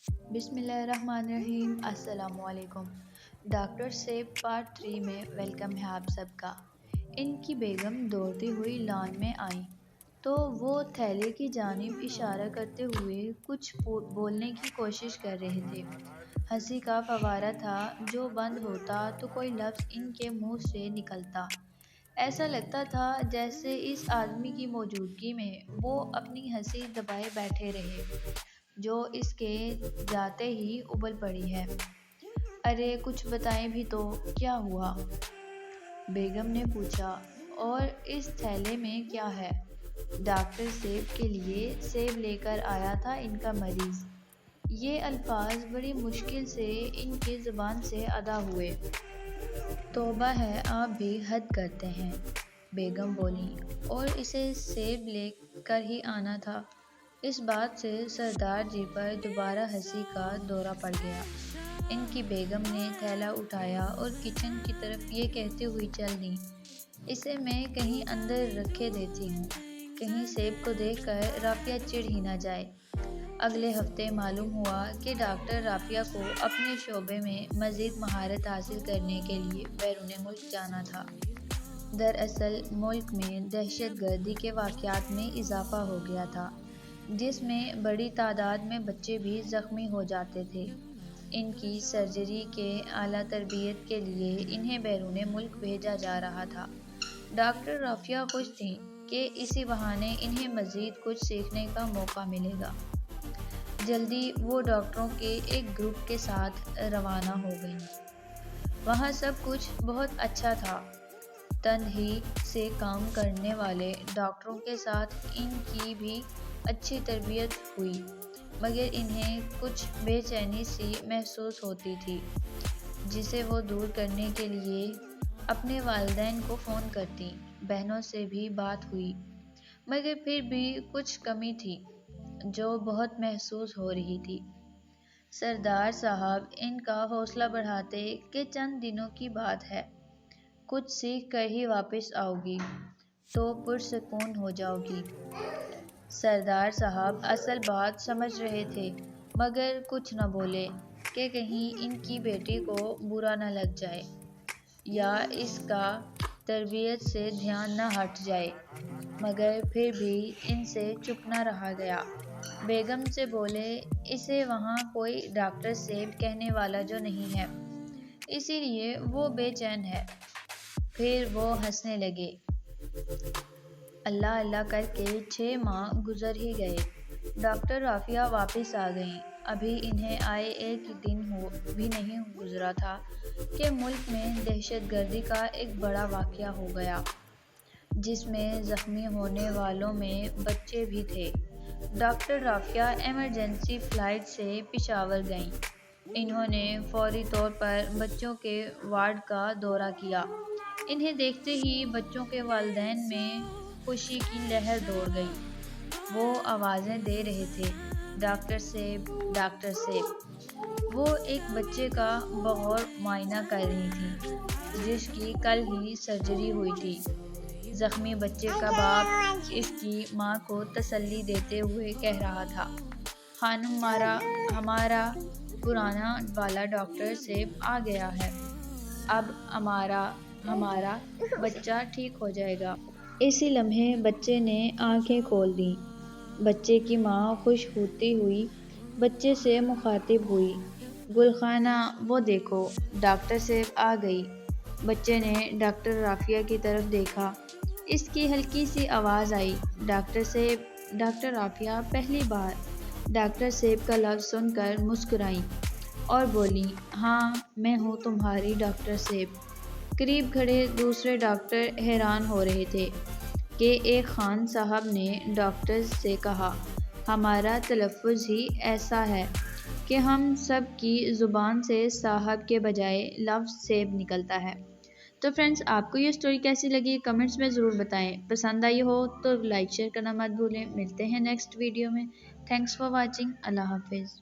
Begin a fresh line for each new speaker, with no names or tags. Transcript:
بسم اللہ الرحمن الرحیم، السلام علیکم۔ ڈاکٹر سیب پارٹ 3 میں ویلکم ہے آپ سب کا۔ ان کی بیگم دوڑتی ہوئی لان میں آئیں تو وہ تھیلے کی جانب اشارہ کرتے ہوئے کچھ بولنے کی کوشش کر رہے تھے۔ ہنسی کا فوارہ تھا جو بند ہوتا تو کوئی لفظ ان کے منہ سے نکلتا۔ ایسا لگتا تھا جیسے اس آدمی کی موجودگی میں وہ اپنی ہنسی دبائے بیٹھے رہے جو اس کے جاتے ہی ابل پڑی ہے۔ ارے کچھ بتائیں بھی تو، کیا ہوا؟ بیگم نے پوچھا۔ اور اس تھیلے میں کیا ہے؟ ڈاکٹر سیب کے لیے سیب لے کر آیا تھا ان کا مریض۔ یہ الفاظ بڑی مشکل سے ان کی زبان سے ادا ہوئے۔ توبہ ہے، آپ بھی حد کرتے ہیں، بیگم بولیں۔ اور اسے سیب لے کر ہی آنا تھا۔ اس بات سے سردار جی پر دوبارہ ہنسی کا دورہ پڑ گیا۔ ان کی بیگم نے تھیلا اٹھایا اور کچن کی طرف یہ کہتے ہوئی چل دیں، اسے میں کہیں اندر رکھے دیتی ہوں، کہیں سیب کو دیکھ کر رافعہ چڑ ہی نہ جائے۔ اگلے ہفتے معلوم ہوا کہ ڈاکٹر رافعہ کو اپنے شعبے میں مزید مہارت حاصل کرنے کے لیے بیرون ملک جانا تھا۔ دراصل ملک میں دہشت گردی کے واقعات میں اضافہ ہو گیا تھا، جس میں بڑی تعداد میں بچے بھی زخمی ہو جاتے تھے۔ ان کی سرجری کے اعلیٰ تربیت کے لیے انہیں بیرون ملک بھیجا جا رہا تھا۔ ڈاکٹر رافعہ خوش تھیں کہ اسی بہانے انہیں مزید کچھ سیکھنے کا موقع ملے گا۔ جلدی وہ ڈاکٹروں کے ایک گروپ کے ساتھ روانہ ہو گئیں۔ وہاں سب کچھ بہت اچھا تھا۔ تنہی سے کام کرنے والے ڈاکٹروں کے ساتھ ان کی بھی اچھی تربیت ہوئی، مگر انہیں کچھ بے چینی سی محسوس ہوتی تھی، جسے وہ دور کرنے کے لیے اپنے والدین کو فون کرتیں۔ بہنوں سے بھی بات ہوئی، مگر پھر بھی کچھ کمی تھی جو بہت محسوس ہو رہی تھی۔ سردار صاحب ان کا حوصلہ بڑھاتے کہ چند دنوں کی بات ہے، کچھ سیکھ کر ہی واپس آؤ گی تو پرسکون ہو جاؤ گی۔ سردار صاحب اصل بات سمجھ رہے تھے، مگر کچھ نہ بولے کہ کہیں ان کی بیٹی کو برا نہ لگ جائے یا اس کا تربیت سے دھیان نہ ہٹ جائے، مگر پھر بھی ان سے چپ نہ رہا گیا۔ بیگم سے بولے، اسے وہاں کوئی ڈاکٹر سیب کہنے والا جو نہیں ہے، اسی لیے وہ بے چین ہے۔ پھر وہ ہنسنے لگے۔ اللہ اللہ کر کے 6 ماہ گزر ہی گئے۔ ڈاکٹر رافعہ واپس آ گئیں۔ ابھی انہیں آئے ایک دن بھی نہیں گزرا تھا کہ ملک میں دہشت گردی کا ایک بڑا واقعہ ہو گیا، جس میں زخمی ہونے والوں میں بچے بھی تھے۔ ڈاکٹر رافعہ ایمرجنسی فلائٹ سے پشاور گئیں۔ انہوں نے فوری طور پر بچوں کے وارڈ کا دورہ کیا۔ انہیں دیکھتے ہی بچوں کے والدین میں خوشی کی لہر دوڑ گئی۔ وہ آوازیں دے رہے تھے، ڈاکٹر سیب، ڈاکٹر سیب۔ وہ ایک بچے کا بغور معائنہ کر رہی تھیں، جس کی کل ہی سرجری ہوئی تھی۔ زخمی بچے کا باپ اس کی ماں کو تسلی دیتے ہوئے کہہ رہا تھا، خانم مارا، ہمارا پرانا والا ڈاکٹر سیب آ گیا ہے، اب ہمارا بچہ ٹھیک ہو جائے گا۔ اسی لمحے بچے نے آنکھیں کھول دیں۔ بچے کی ماں خوش ہوتی ہوئی بچے سے مخاطب ہوئی، گل خانہ وہ دیکھو، ڈاکٹر سیب آ گئی۔ بچے نے ڈاکٹر رافعہ کی طرف دیکھا۔ اس کی ہلکی سی آواز آئی، ڈاکٹر سیب۔ ڈاکٹر رافعہ پہلی بار ڈاکٹر سیب کا لفظ سن کر مسکرائیں اور بولیں، ہاں میں ہوں تمہاری ڈاکٹر سیب۔ قریب کھڑے دوسرے ڈاکٹر حیران ہو رہے تھے کہ ایک خان صاحب نے ڈاکٹر سے کہا، ہمارا تلفظ ہی ایسا ہے کہ ہم سب کی زبان سے صاحب کے بجائے لفظ سیب نکلتا ہے۔ تو فرینڈز، آپ کو یہ سٹوری کیسی لگی کمنٹس میں ضرور بتائیں۔ پسند آئی ہو تو لائک شیئر کرنا مت بھولیں۔ ملتے ہیں نیکسٹ ویڈیو میں۔ Thanks for watching. اللہ حافظ۔